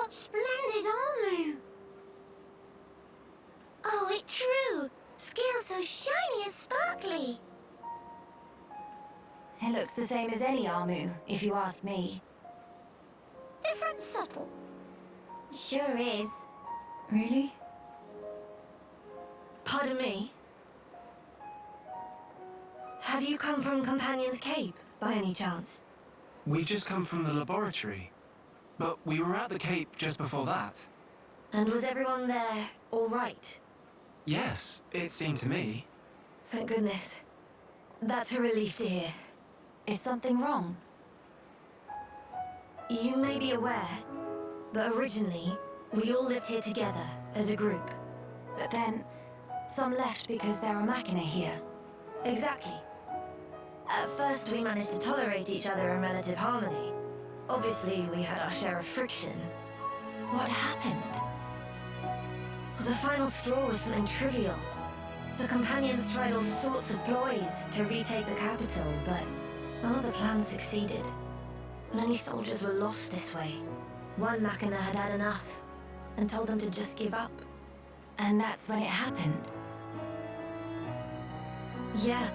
What splendid Armu! Oh, it's true! Scales so shiny and sparkly! It looks the same as any Armu, if you ask me. Different subtle. Sure is. Really? Pardon me? Have you come from Companion's Cape, by any chance? We've just come from the laboratory. But we were at the Cape just before that. And was everyone there all right? Yes, it seemed to me. Thank goodness. That's a relief to hear. Is something wrong? You may be aware, but originally, we all lived here together, as a group. But then, some left because there are Machina here. Exactly. At first, we managed to tolerate each other in relative harmony. Obviously, we had our share of friction. What happened? The final straw was something trivial. The Companions tried all sorts of ploys to retake the capital, but none of the plans succeeded. Many soldiers were lost this way. One Machina had had enough, and told them to just give up. And that's when it happened. Yeah.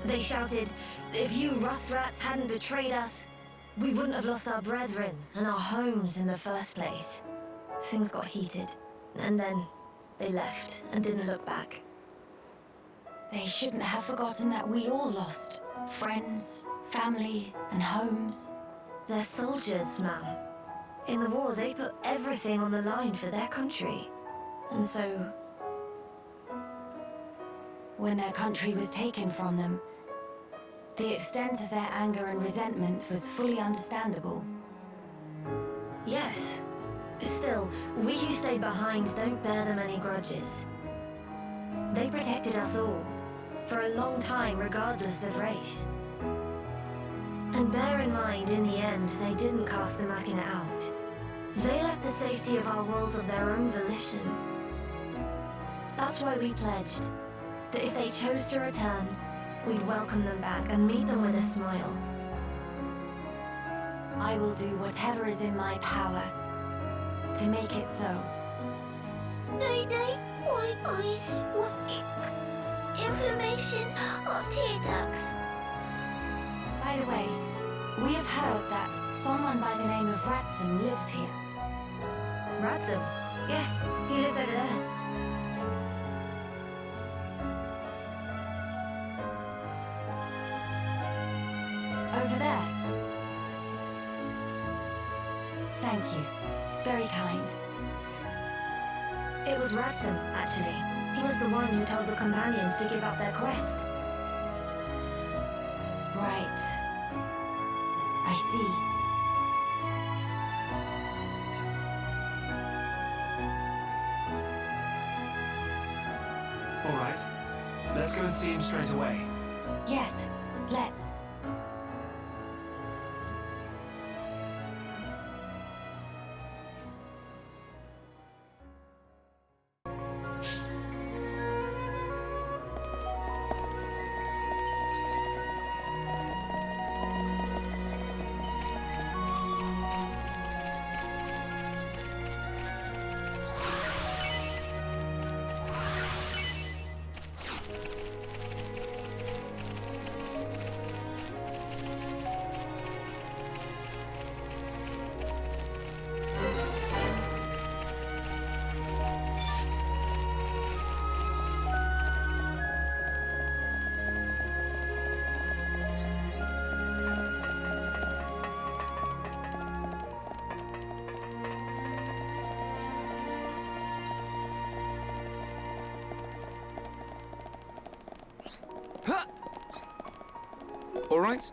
They shouted, if you rust rats hadn't betrayed us, we wouldn't have lost our brethren and our homes in the first place. Things got heated, and then they left and didn't look back. They shouldn't have forgotten that we all lost. Friends, family, and homes. They're soldiers, ma'am. In the war, they put everything on the line for their country. And so... When their country was taken from them, the extent of their anger and resentment was fully understandable. Yes. Still, we who stayed behind don't bear them any grudges. They protected us all, for a long time regardless of race. And bear in mind, in the end, they didn't cast the Machina out. They left the safety of our walls of their own volition. That's why we pledged that if they chose to return, we'd welcome them back and meet them with a smile. I will do whatever is in my power to make it so. Day-day, white eyes, sweating. Inflammation of tear ducts. By the way, we have heard that someone by the name of Radzam lives here. Radzam? Yes, he lives over there. Over there. Thank you. Very kind. It was Radzam, actually. He was the one who told the Companions to give up their quest. Right. I see. All right. Let's go and see him straight away. Yes, let's. All right?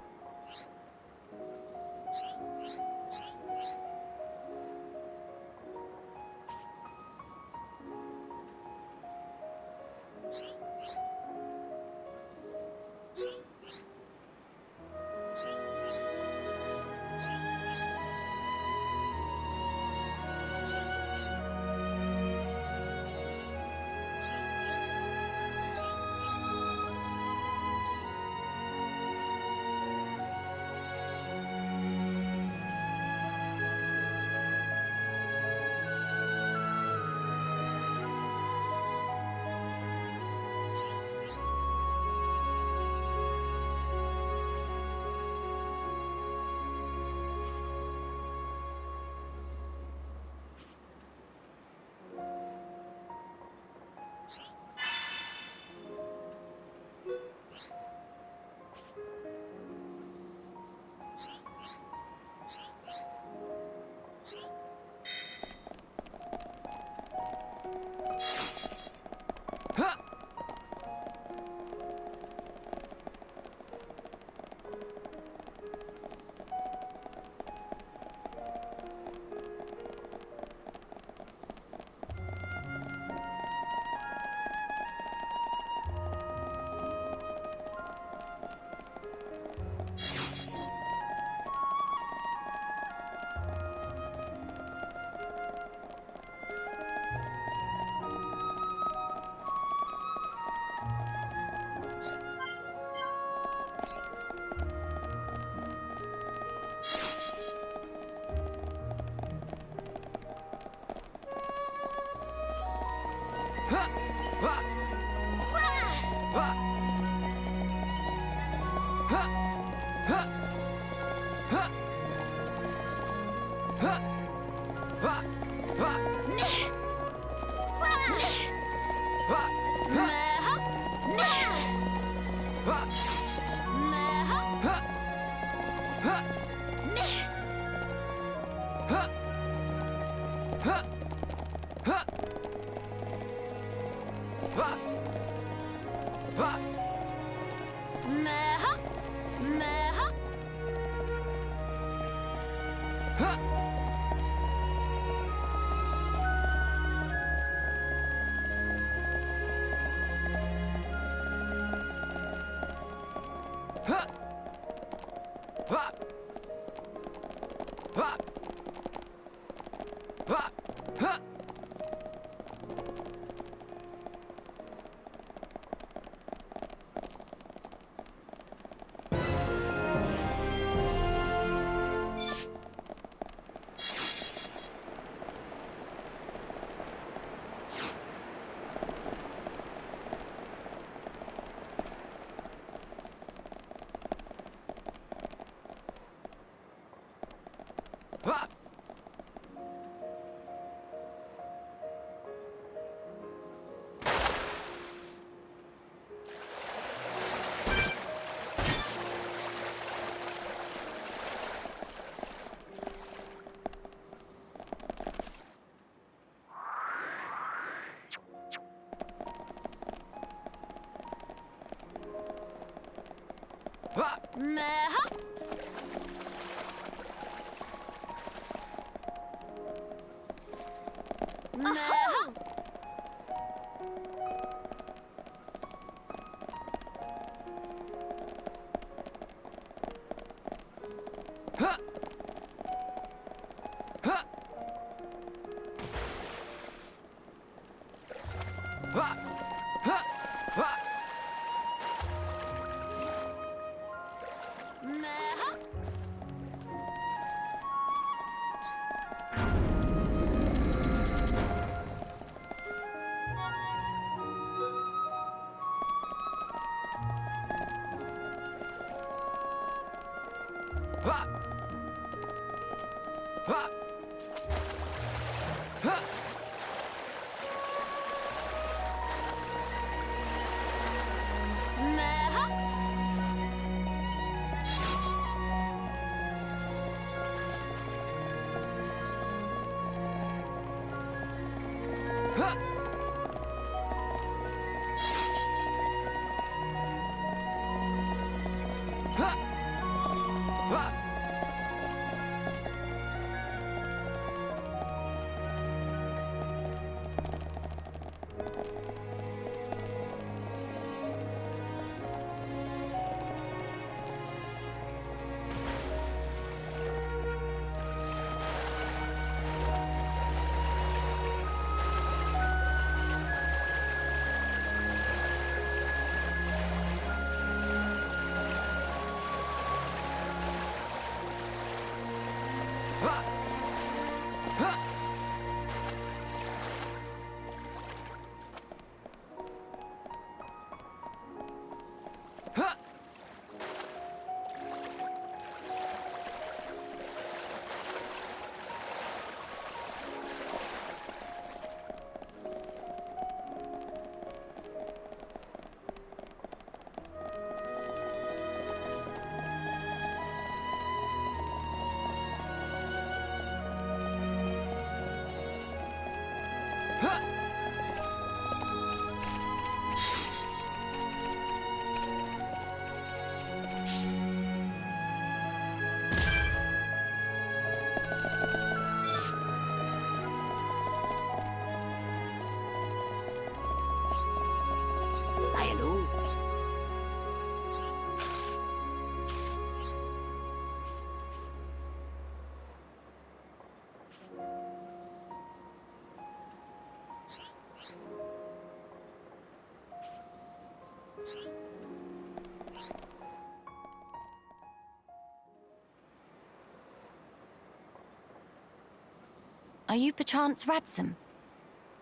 Are you perchance Radzam?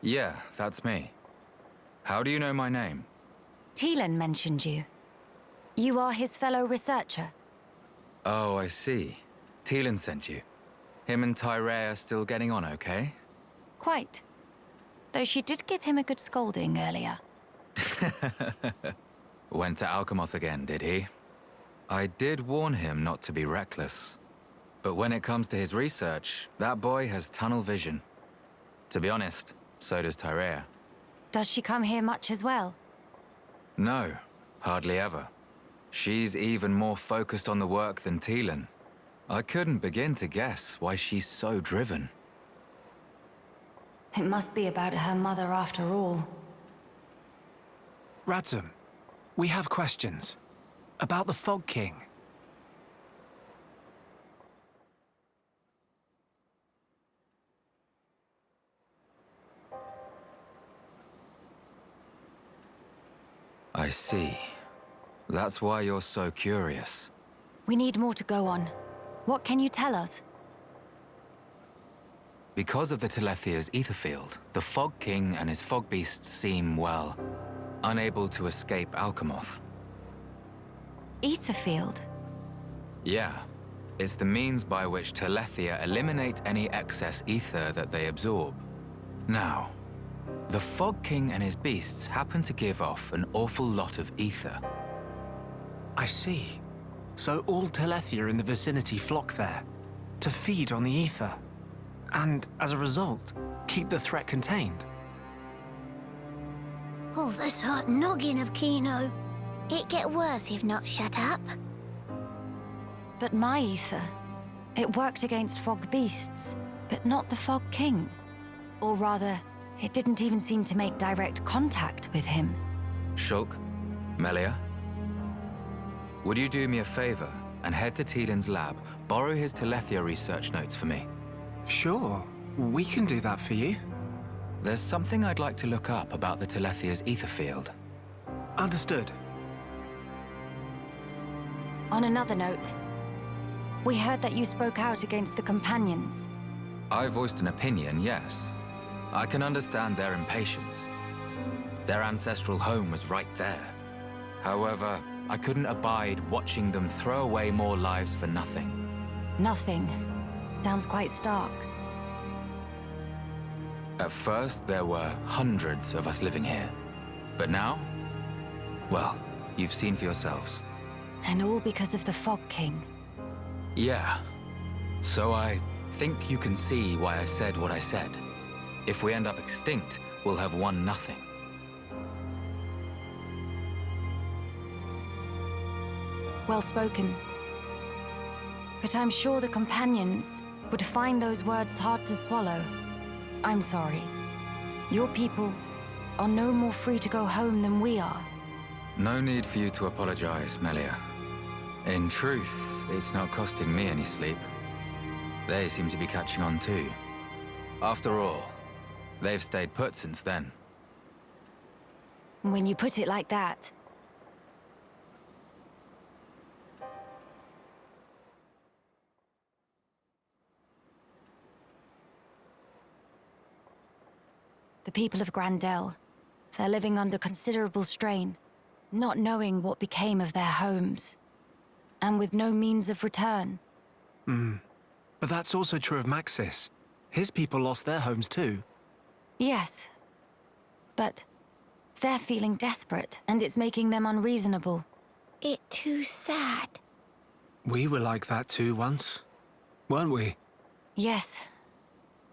Yeah, that's me. How do you know my name? Teelan mentioned you. You are his fellow researcher. Oh, I see. Teelan sent you. Him and Tyrea are still getting on okay? Quite. Though she did give him a good scolding earlier. Went to Alchemoth again, did he? I did warn him not to be reckless. But when it comes to his research, that boy has tunnel vision. To be honest, so does Tyrea. Does she come here much as well? No, hardly ever. She's even more focused on the work than Teelan. I couldn't begin to guess why she's so driven. It must be about her mother after all. Radzam, we have questions. About the Fog King. I see. That's why you're so curious. We need more to go on. What can you tell us? Because of the Telethia's ether field, the Fog King and his fog beasts seem, well, unable to escape Alchemoth. Ether field? Yeah. It's the means by which Telethia eliminate any excess ether that they absorb. Now, the Fog King and his beasts happen to give off an awful lot of ether. I see. So all Telethia in the vicinity flock there, to feed on the ether. And, as a result, keep the threat contained. Oh, this hot noggin of Kino. It get worse if not shut up. But my ether, it worked against fog beasts, but not the Fog King. Or rather, it didn't even seem to make direct contact with him. Shulk, Melia, would you do me a favor and head to Teelan's lab, borrow his Telethia research notes for me? Sure, we can do that for you. There's something I'd like to look up about the Telethia's ether field. Understood. On another note, we heard that you spoke out against the Companions. I voiced an opinion, yes. I can understand their impatience. Their ancestral home was right there. However, I couldn't abide watching them throw away more lives for nothing. Nothing. Sounds quite stark. At first, there were hundreds of us living here. But now, well, you've seen for yourselves. And all because of the Fog King. Yeah. So I think you can see why I said what I said. If we end up extinct, we'll have won nothing. Well spoken. But I'm sure the Companions would find those words hard to swallow. I'm sorry. Your people are no more free to go home than we are. No need for you to apologize, Melia. In truth, it's not costing me any sleep. They seem to be catching on too. After all, they've stayed put since then. When you put it like that. The people of Dell, they're living under considerable strain, not knowing what became of their homes, and with no means of return. But that's also true of Maxis. His people lost their homes too. Yes, but they're feeling desperate, and it's making them unreasonable. It too sad. We were like that too once, weren't we? Yes,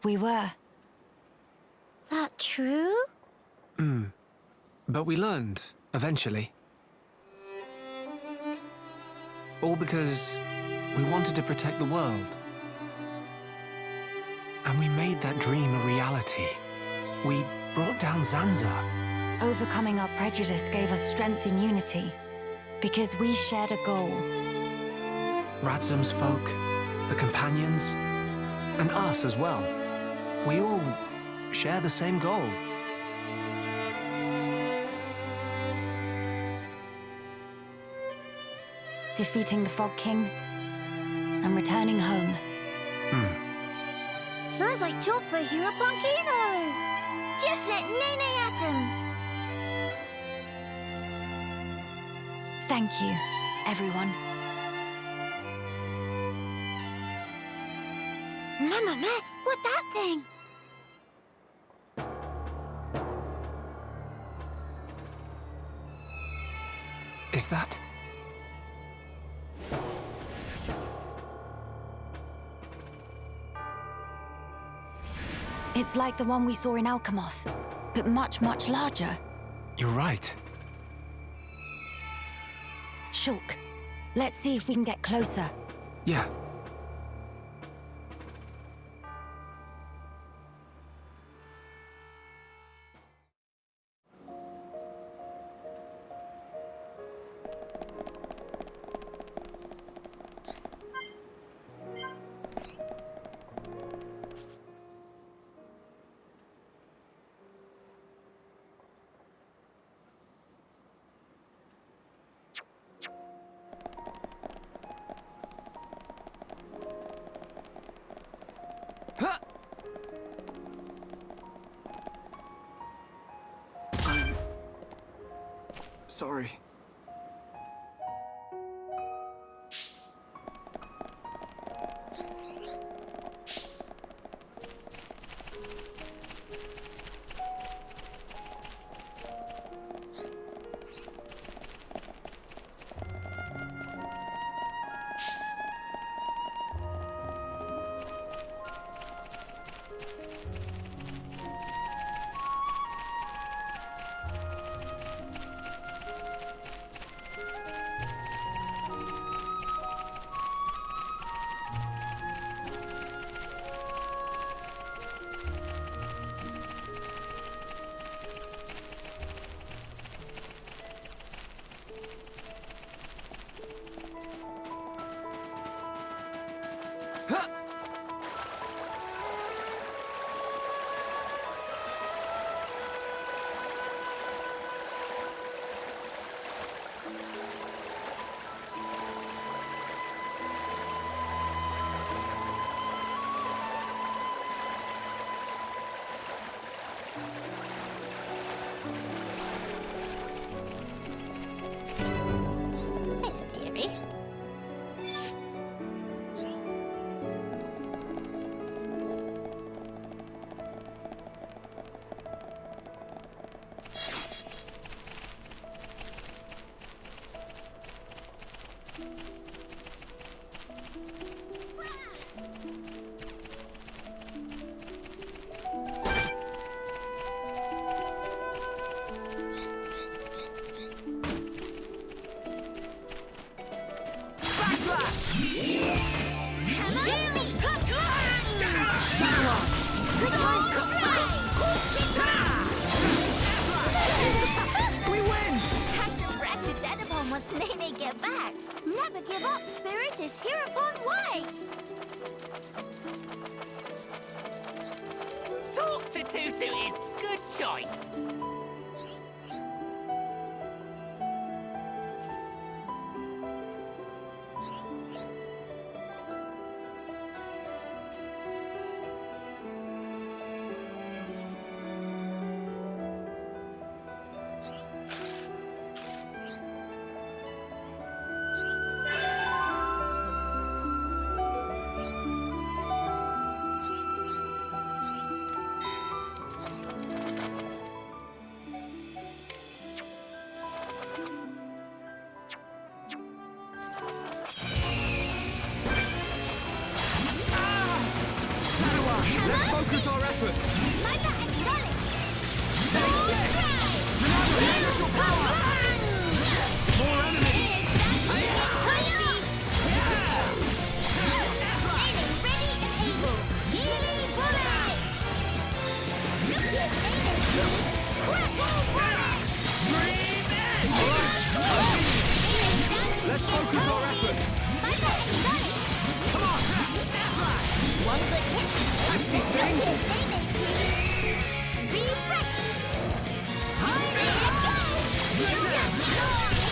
we were. That true? But we learned, eventually. All because we wanted to protect the world. And we made that dream a reality. We brought down Zanza. Overcoming our prejudice gave us strength in unity, because we shared a goal. Radzam's folk, the Companions, and us as well. We all share the same goal. Defeating the Fog King and returning home. Sounds like job for Hero Punkino. Just let Nene at him. Thank you, everyone. Mamma, what that thing? Is that... It's like the one we saw in Alchemoth, but much, much larger. You're right. Shulk, let's see if we can get closer. Yeah. I'm sorry. Hello, dearie. We win! Castle Brax's dead upon once Nene get back. Never give up, Spirit is hereupon way. Talk to Tutu is good choice. Let's focus our efforts! Mother acknowledge. Special power! More enemies! Nene ready and able. Healy bullet. Look at Nene's moves. Crapple bullet. Let's focus our efforts! Mother acknowledge. Come on! One good hit. Nasty thing! Nene, please. Refresh. Hurry, let's go.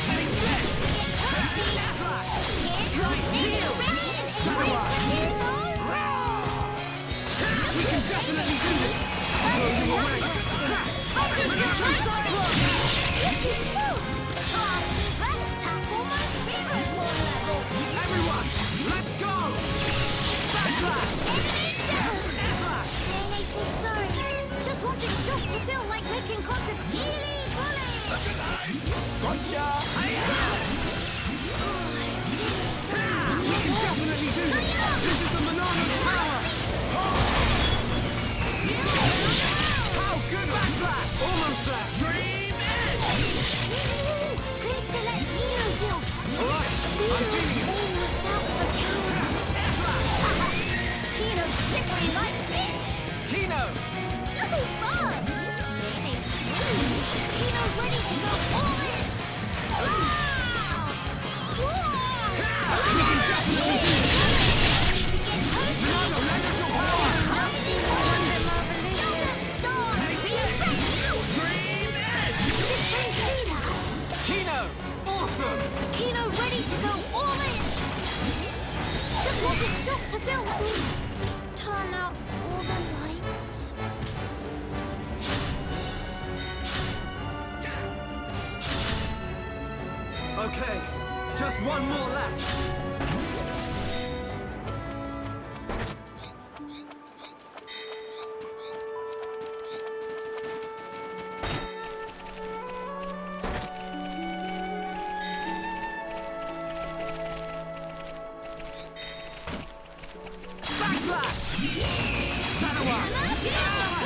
Take this! We can definitely do this! Blow you away! This is true. Nene says sorry. Just wanted Shock to feel like making contact. Healy bully! Gotcha! We can definitely do this! This is the Manana's power! How good backslash! Almost slash! Dream edge! Please to let Hero deal. Alright, I'm feeling it! Almost out for Kino's slippery like fish. Kino! So fun! Kino's ready to go all in. Wow! We can definitely do this! Manana, lend us your power! Dream edge! Kino! Awesome! Kino ready to go all in! Just wanted Shock to build. Turn out all the lights. Okay, just one more left. Backslash! Sanawa! I'm feeling it!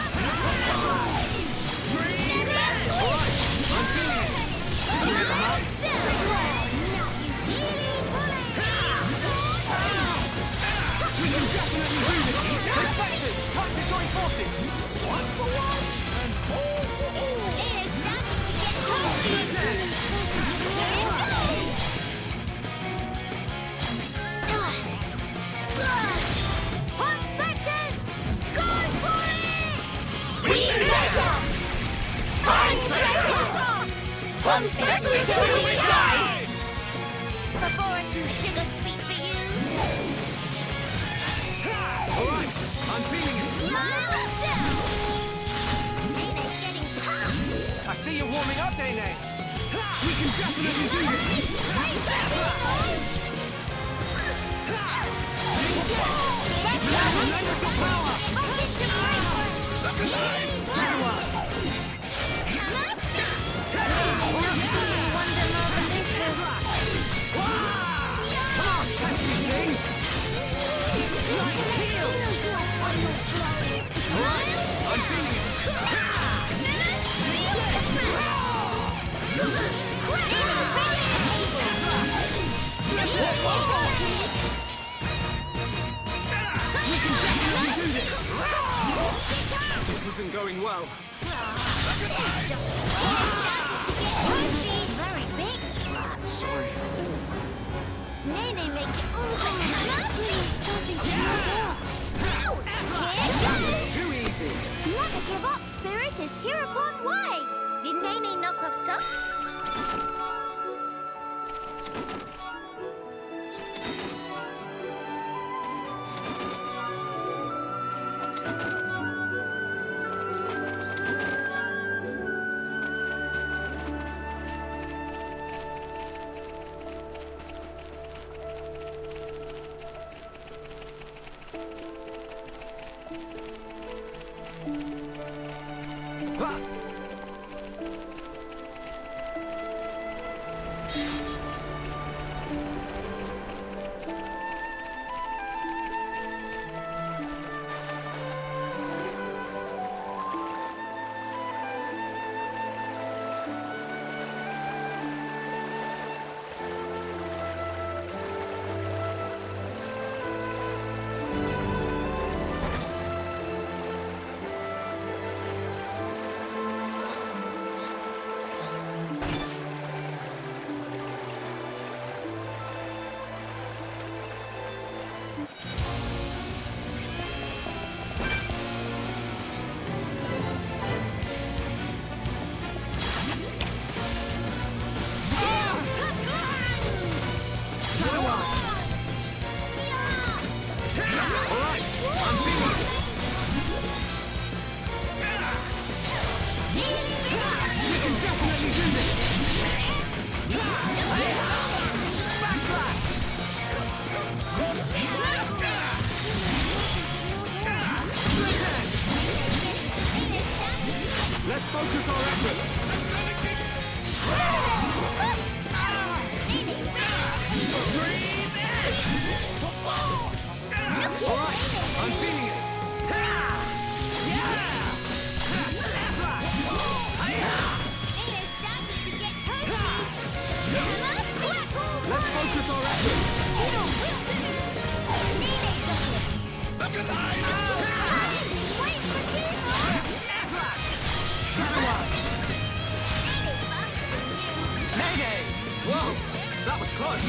We can definitely do this! Respected! Time to join forces! One for one and all for all! It is starting to get cozy. Unexpected! Go for it! We treasure! Find treasure! Unexpected till we die! Before it's too sugar sweet for you. Alright, I'm feeling it! Mama Dell! Nene's getting pumped. I see you warming up, Nene! We can definitely do this! Lend us your power! Come on, pesky thing! I'm feeling it! We can definitely do this! This isn't going well. Very big scratch. Sorry. Nene make it all the Please starting to build up. Here goes. Too easy. Never give up, Spirit is hereupon way. Did Nene knock off socks? focus our efforts. Alright, I'm feeling it. Let's focus our efforts. Mayday! Whoa, that was close.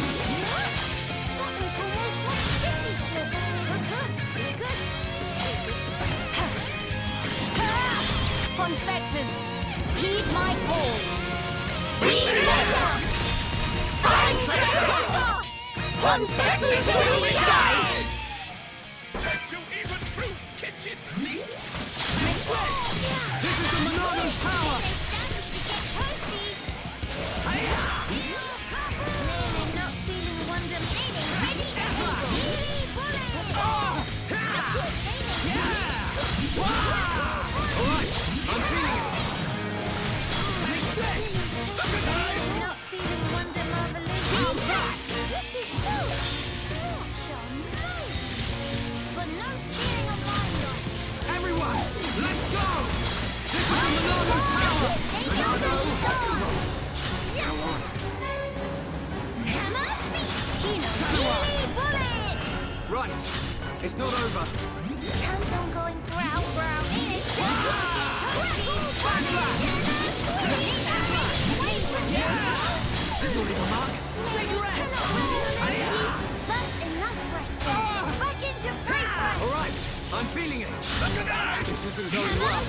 Conspectors, heed my call. Find treasure! Conspectors till we die! Can't you even through kitchen sink? This is the Monarch's power! Alright, I'm feeling it. Everyone, let's go! This is the Monarch's power! Monarcho! Right, it's not over. Count on going brown, brown. This will leave a mark. Cigarette! That's enough resting. Back into free press. Alright, I'm feeling it. This isn't going well.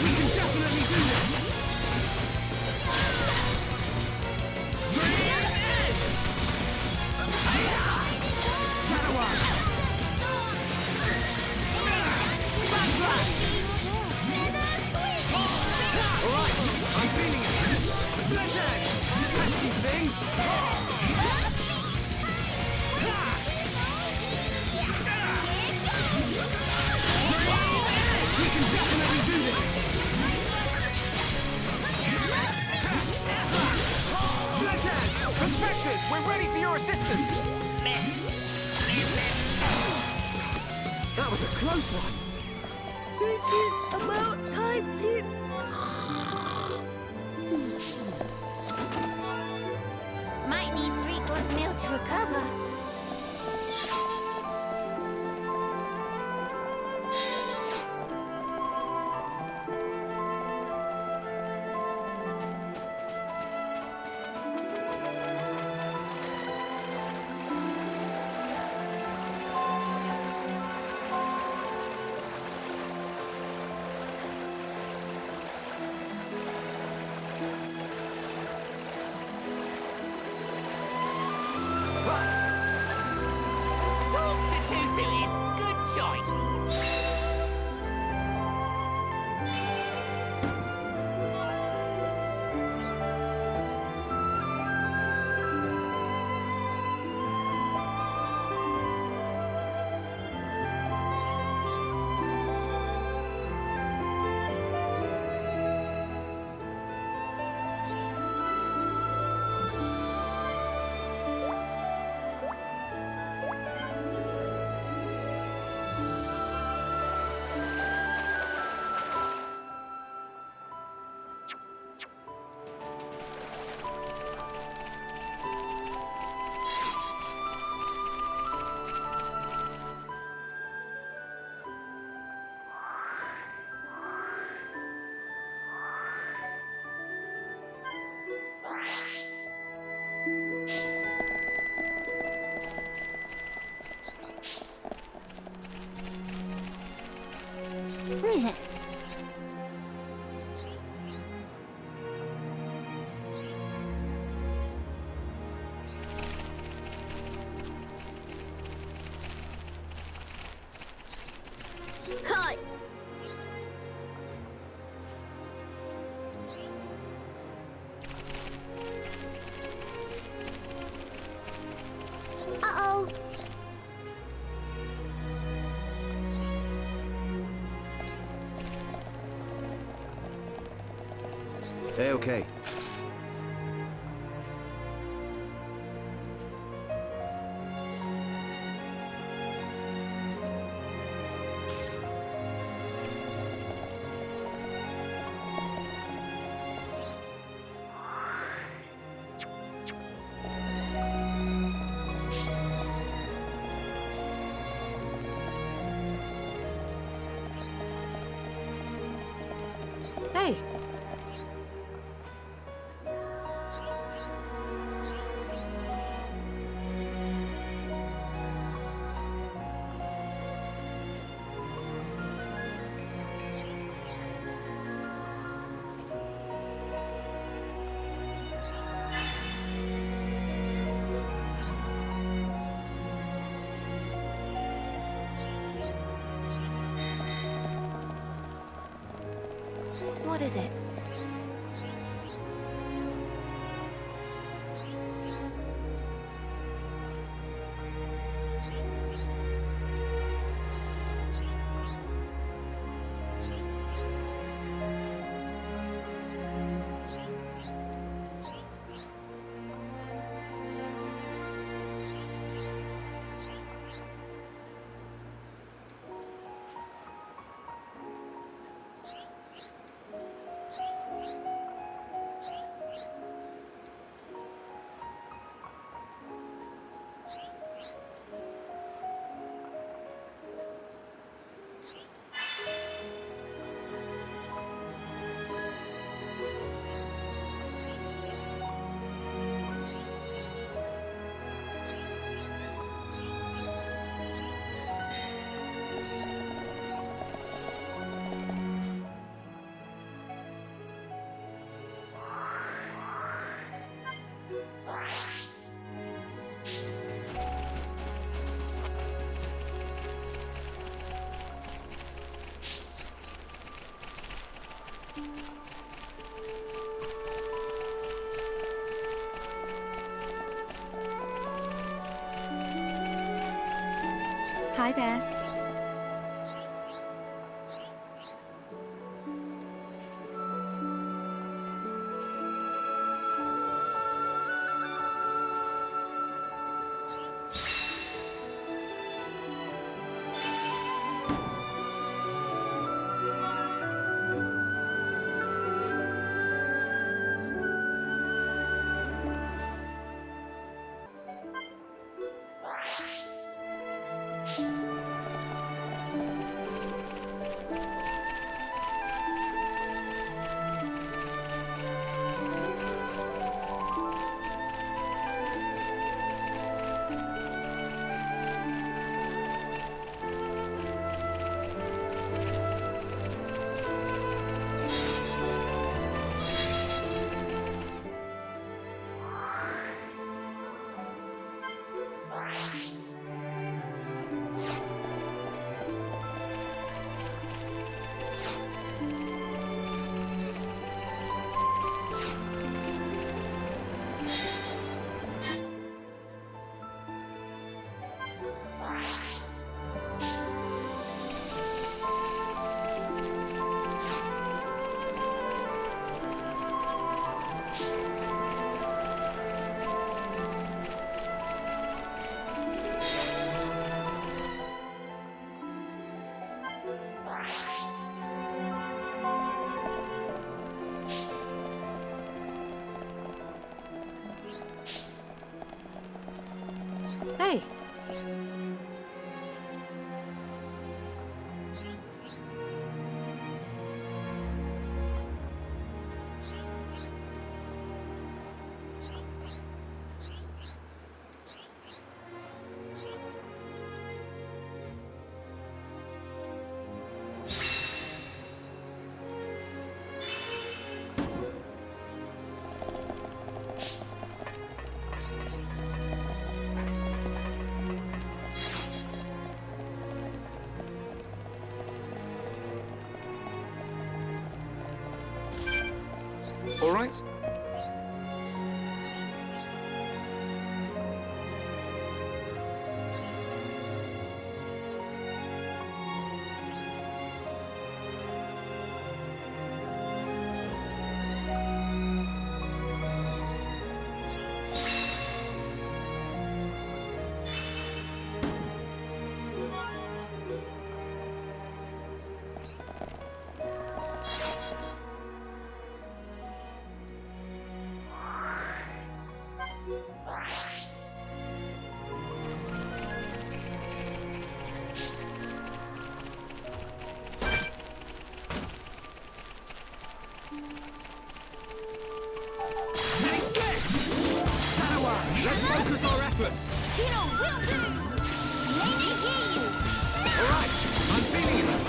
We can definitely do this. Shadow Arm. Alright, I'm feeling it. Sledge Edge! Pesky thing! We can definitely do this! Sledge Edge! Conspectors, we're ready for your assistance! That was a close one! About time to... Might need 3-course meal to recover. A-okay. Hey! What is it? Hi there. Hey! All right? efforts! Kino will do! Nene, hear you! Alright, I'm feeling it!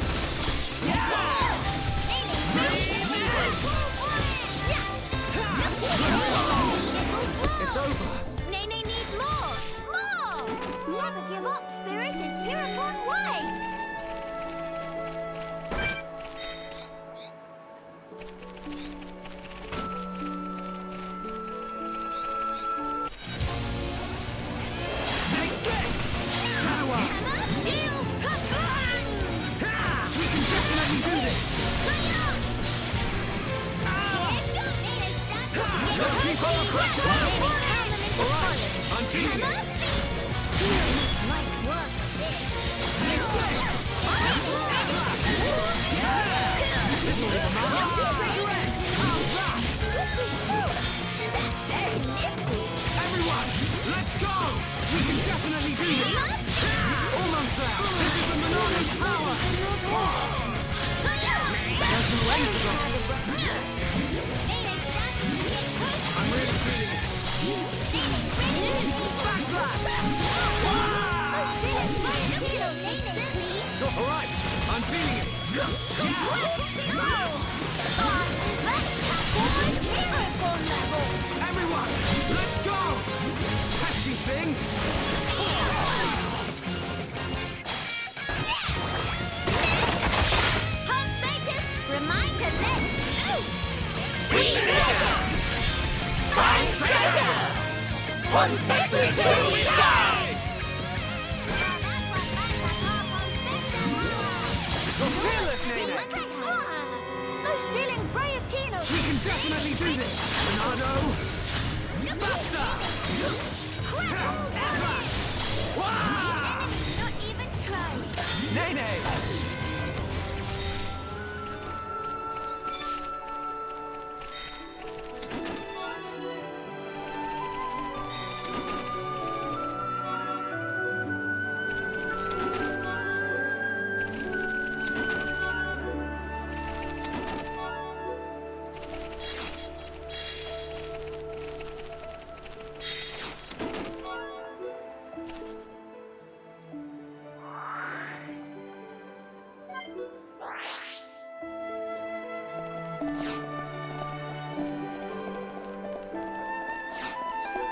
It's over! Nene needs more! More! Never give up, Spirit is here upon way! Take this! Power! Shield Combine! We can definitely do this! Let's keep on the crest! Alright, I'm feeling it! This'll leave a mark! Everyone, let's go! We can definitely do this! Almost there! This is the Monarch's power! There's no end to them! I'm really feeling it! Backslash! Alright, I'm feeling it! Everyone, let's go! Pesky thing! Remind her then! Find treasure! One spectre till we die! You're fearless, Nene! No stealing brave Kino! We can definitely do this! Bernardo! Buster! Not even try! Nene!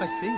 I see.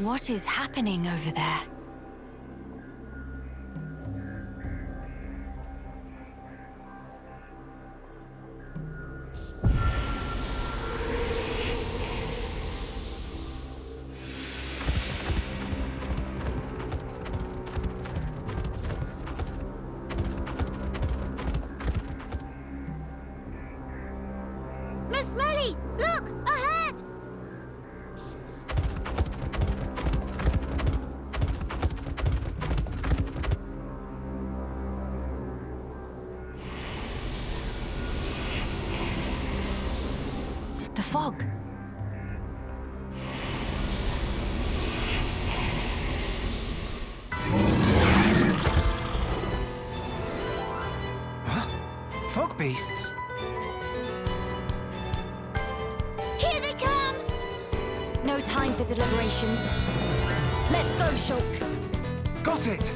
What is happening over there? Miss Melia, look! Ahead! The fog. Huh? Fog beasts? Here they come! No time for deliberations. Let's go, Shulk. Got it!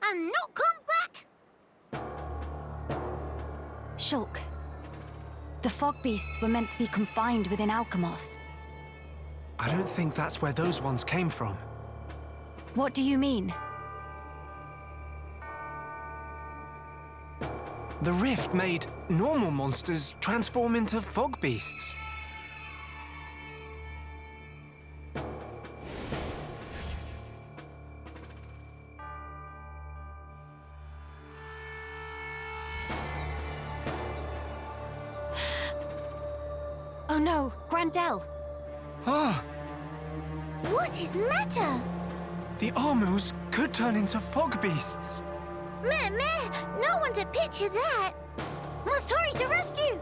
And not come back! Shulk. The fog beasts were meant to be confined within Alchemoth. I don't think that's where those ones came from. What do you mean? The rift made normal monsters transform into fog beasts. Oh no, Dell. Ah! What is matter? The Armus could turn into fog beasts. Meh, no one to picture that. Must hurry to rescue.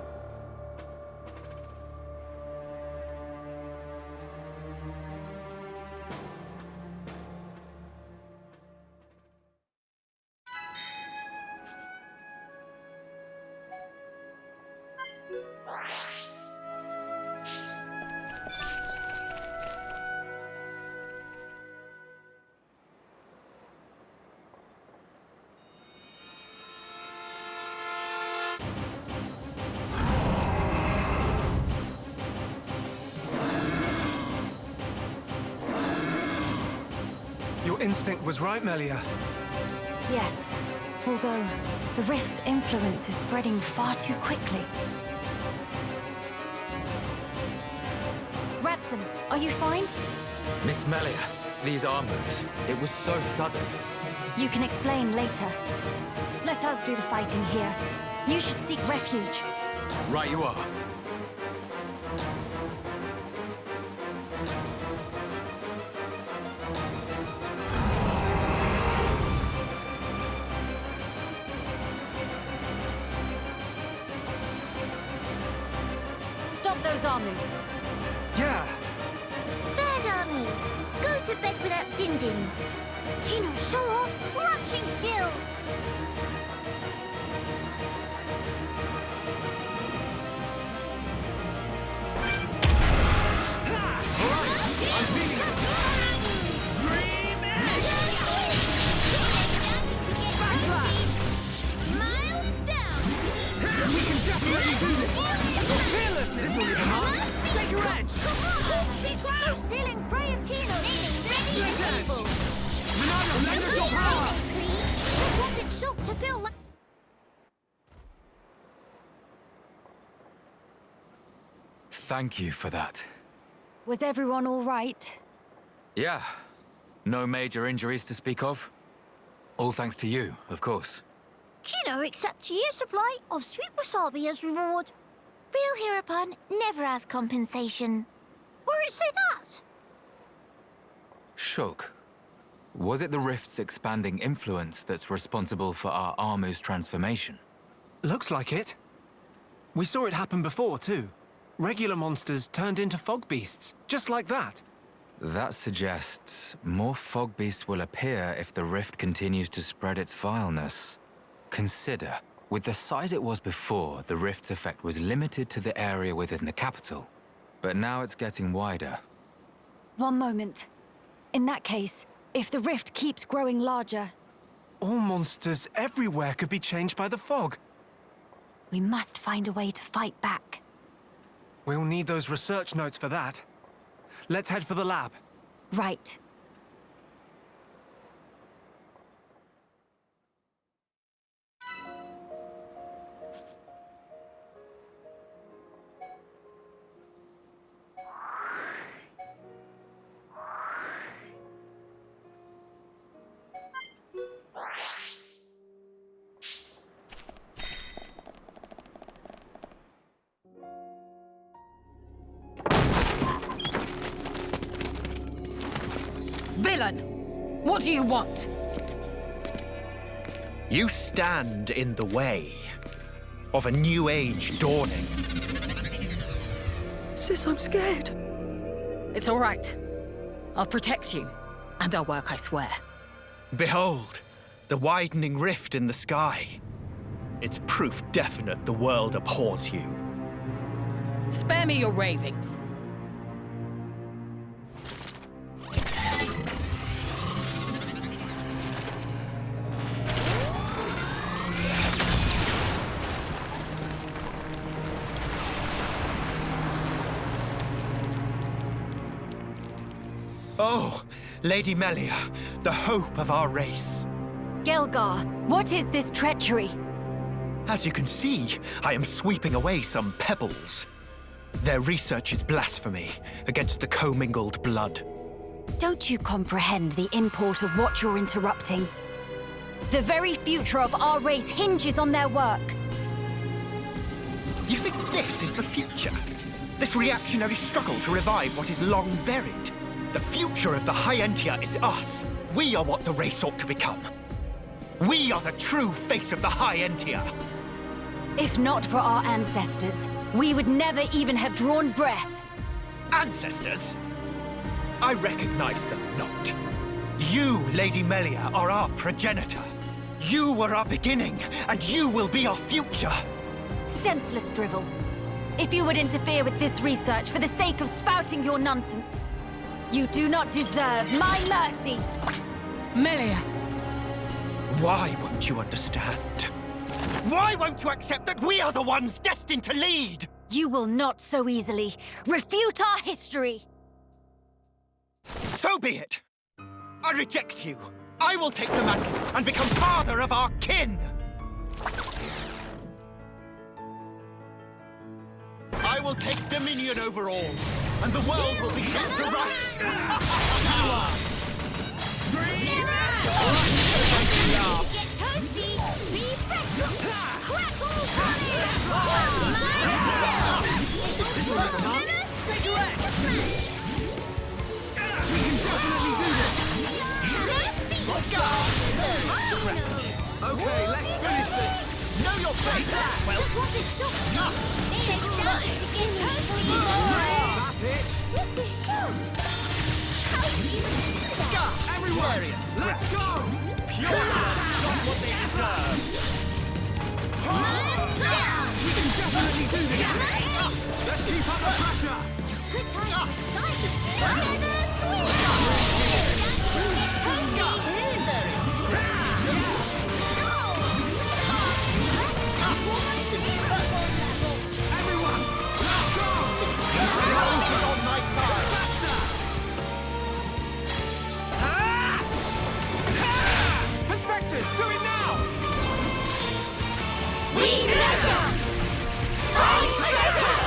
Your instinct was right, Melia. Yes, although the rift's influence is spreading far too quickly. Radzam, are you fine? Miss Melia, these Armus, it was so sudden. You can explain later. Let us do the fighting here. You should seek refuge. Right you are. Stop those Armus. Yeah! Bad army. Go to bed without din-dins. Show off marching skills. I'm feeling it! Dream Miles down. We can definitely do this! You're fearless! This will leave a mark! Take your edge! No ceiling prey of Kino. Excellent edge! Manana, lend us your power! Just wanted Shulk to feel like... Thank you for that. Was everyone all right? Yeah. No major injuries to speak of. All thanks to you, of course. Kino accepts a year's supply of sweet wasabi as reward. Real Hereupon never asks compensation. Where it say that? Shulk, was it the rift's expanding influence that's responsible for our Armus transformation? Looks like it. We saw it happen before, too. Regular monsters turned into fog beasts, just like that. That suggests more fog beasts will appear if the rift continues to spread its vileness. Consider, with the size it was before, the rift's effect was limited to the area within the capital. But now it's getting wider. One moment. In that case, if the rift keeps growing larger, All monsters everywhere could be changed by the fog. we must find a way to fight back. We'll need those research notes for that. Let's head for the lab. Right. Villain! What do you want? You stand in the way of a new age dawning. Sis, I'm scared. It's all right. I'll protect you. And I'll work, I swear. Behold, the widening rift in the sky. It's proof definite the world abhors you. Spare me your ravings. Oh, Lady Melia, the hope of our race. Gael'gar, what is this treachery? As you can see, I am sweeping away some pebbles. Their research is blasphemy against the commingled blood. Don't you comprehend the import of what you're interrupting? The very future of our race hinges on their work. You think this is the future? This reactionary struggle to revive what is long buried? The future of the High Entia is us. We are what the race ought to become. We are the true face of the High Entia. If not for our ancestors, we would never even have drawn breath. Ancestors? I recognize them not. You, Lady Melia, are our progenitor. You were our beginning, and you will be our future. Senseless drivel. If you would interfere with this research for the sake of spouting your nonsense, you do not deserve my mercy! Melia! Why won't you understand? Why won't you accept that we are the ones destined to lead? You will not so easily refute our history! So be it! I reject you. I will take the mantle and become father of our kin! I will take dominion over all, and the world will be set to rights! Power! Get toasty! Refresh! Crackle! We can definitely do this! Let's go! Okay, let's finish this! Know your place! Well, Just want it shot! It's starting to get toasty! That's it! Mr. Shoot! How do you do that? Everyone, let's go! pure not what they deserve! We can definitely do this! Let's keep up the pressure! Good time! Together, Everyone, let's go! On my side! Perspectives, do it now! We measure! Find treasure!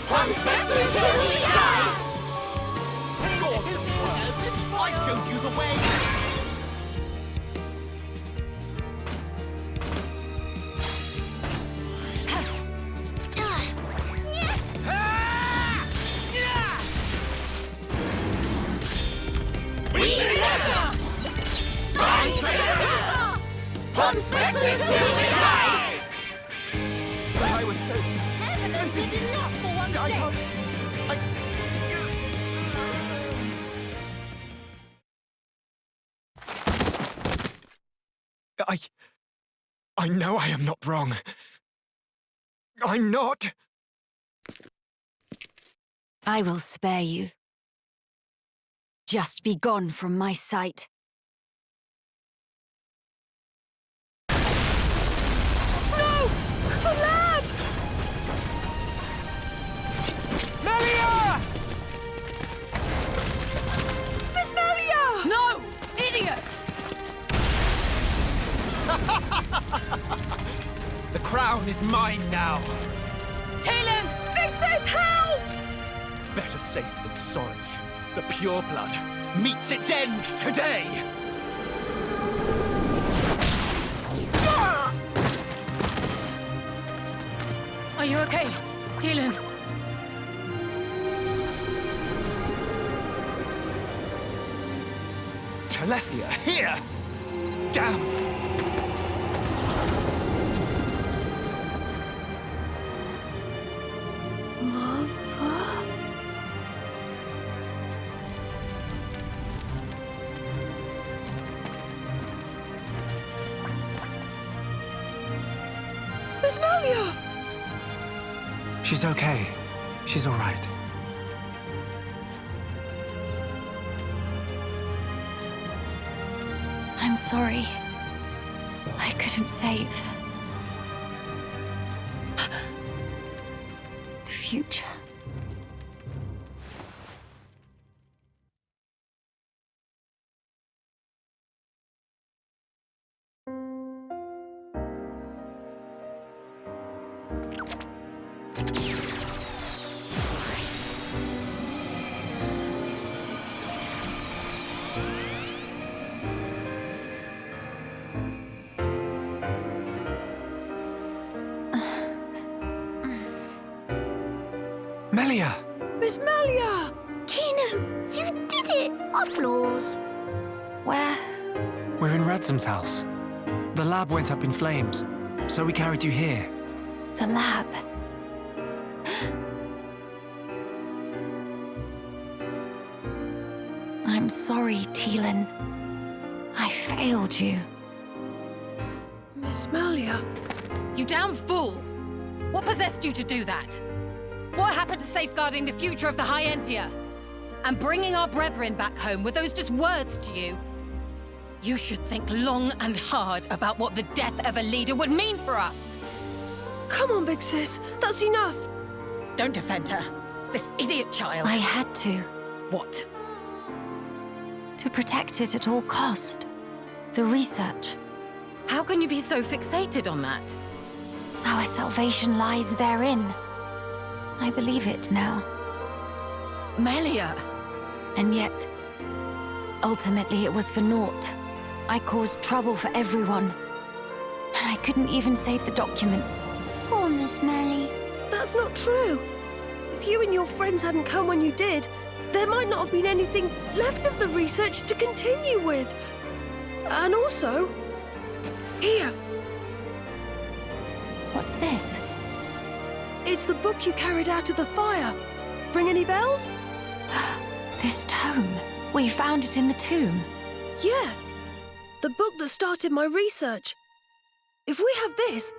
From specters till we die! I showed you the way! Until we die! I was so... Heaven has This is- been enough for one I day! can't... I know I am not wrong. I'm not. I will spare you. Just be gone from my sight. No! The lab! Melia! Miss Melia! No! Idiots! The crown is mine now. Talon! Vixis, help! Better safe than sorry. The pure blood meets its end today. Are you okay, Talon? Telethia, here! Damn! Mother? Miss Melia! She's okay. She's all right. I'm sorry. I couldn't save the future. Melia! Miss Melia! Kino, you did it! Applause! Where? We're in Radzam's house. The lab went up in flames, so we carried you here. The lab. I'm sorry, Talon. I failed you. Miss Melia? You damn fool! What possessed you to do that? What happened to safeguarding the future of the High Entia? And bringing our brethren back home, were those just words to you? You should think long and hard about what the death of a leader would mean for us! Come on, big sis. That's enough. Don't defend her. This idiot child. I had to. What? To protect it at all cost. The research. How can you be so fixated on that? Our salvation lies therein. I believe it now. Melia! And yet, ultimately it was for naught. I caused trouble for everyone. And I couldn't even save the documents. Poor Miss Melly. That's not true. If you and your friends hadn't come when you did, there might not have been anything left of the research to continue with. And also, here, What's this? it's the book you carried out of the fire. Ring any bells? This tome. We found it in the tomb. Yeah, the book that started my research. If we have this,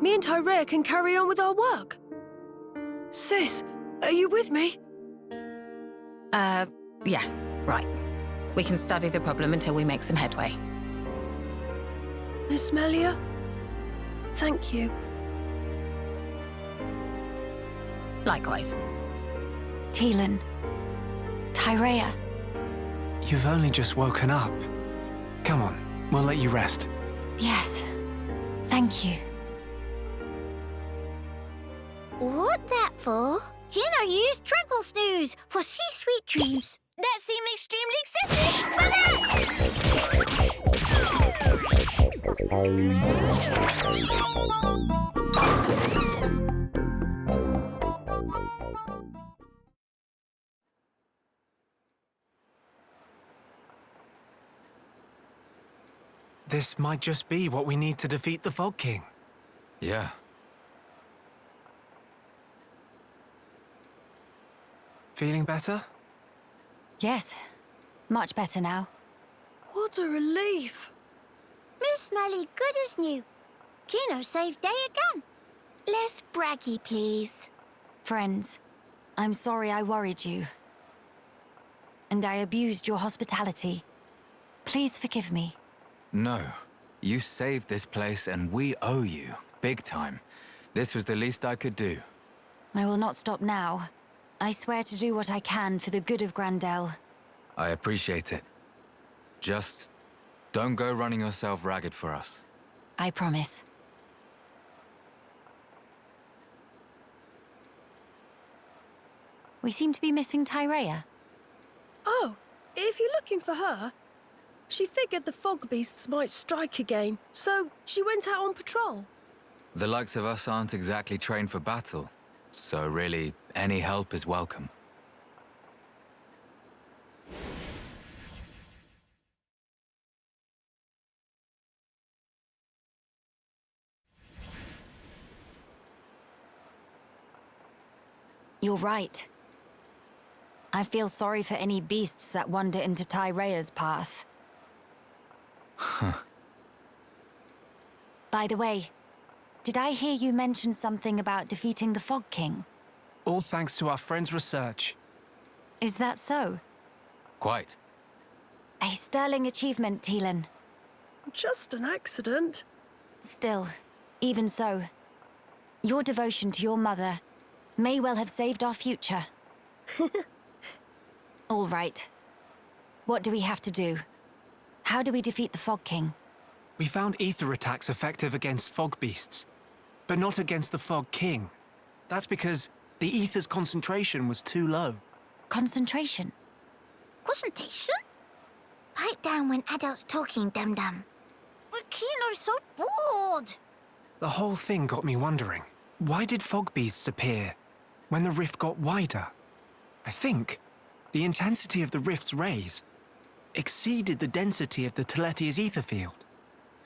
me and Tyrea can carry on with our work. Sis, are you with me? Yes, right. We can study the problem until we make some headway. Miss Melia? Thank you. Likewise. Talon. Tyrea. You've only just woken up. Come on, we'll let you rest. Yes. Thank you. What that for? Kino used Tranquil Snooze for sweet dreams. That seemed extremely excessive, but This might just be what we need to defeat the Fog King. Yeah. Feeling better? Yes, much better now. What a relief. Miss Melia, good as new. Kino saved day again. Less braggy, please. Friends, I'm sorry I worried you. And I abused your hospitality. Please forgive me. No. You saved this place and we owe you. Big time. This was the least I could do. I will not stop now. I swear to do what I can for the good of Dell. I appreciate it. Just don't go running yourself ragged for us. I promise. We seem to be missing Tyrea. Oh, if you're looking for her, she figured the fog beasts might strike again, so she went out on patrol. The likes of us aren't exactly trained for battle, so really, any help is welcome. You're right. I feel sorry for any beasts that wander into Tyrea's path. By the way, did I hear you mention something about defeating the Fog King? All thanks to our friend's research. Is that so? Quite. A sterling achievement, Teelan. Just an accident. Still, even so, your devotion to your mother may well have saved our future. All right. What do we have to do? How do we defeat the Fog King? We found ether attacks effective against fog beasts, but not against the Fog King. That's because the ether's concentration was too low. Concentration? Concentration? Pipe down when adults talking, dum-dum. But Kino's so bored. The whole thing got me wondering, why did fog beasts appear when the rift got wider? I think the intensity of the rift's rays exceeded the density of the Telethia's ether field.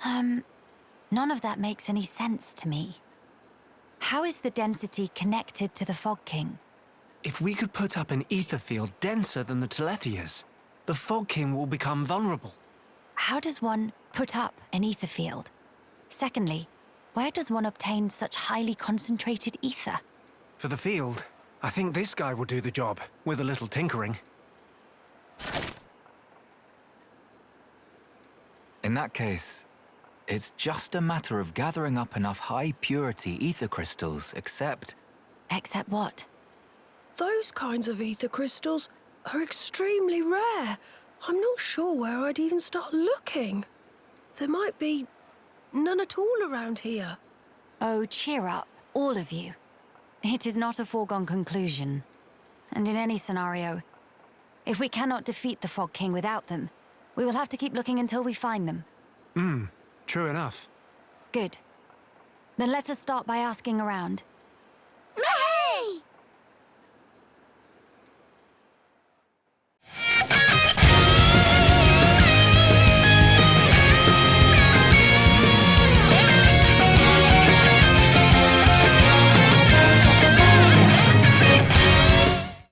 None of that makes any sense to me. How is the density connected to the Fog King? If we could put up an ether field denser than the Telethia's, the Fog King will become vulnerable. How does one put up an ether field? Secondly, where does one obtain such highly concentrated ether? For the field, I think this guy will do the job, with a little tinkering. In that case, it's just a matter of gathering up enough high-purity ether crystals, except... Except what? Those kinds of ether crystals are extremely rare. I'm not sure where I'd even start looking. There might be none at all around here. Oh, cheer up, all of you. It is not a foregone conclusion. And in any scenario, if we cannot defeat the Fog King without them, we will have to keep looking until we find them. True enough. Good. Then let us start by asking around.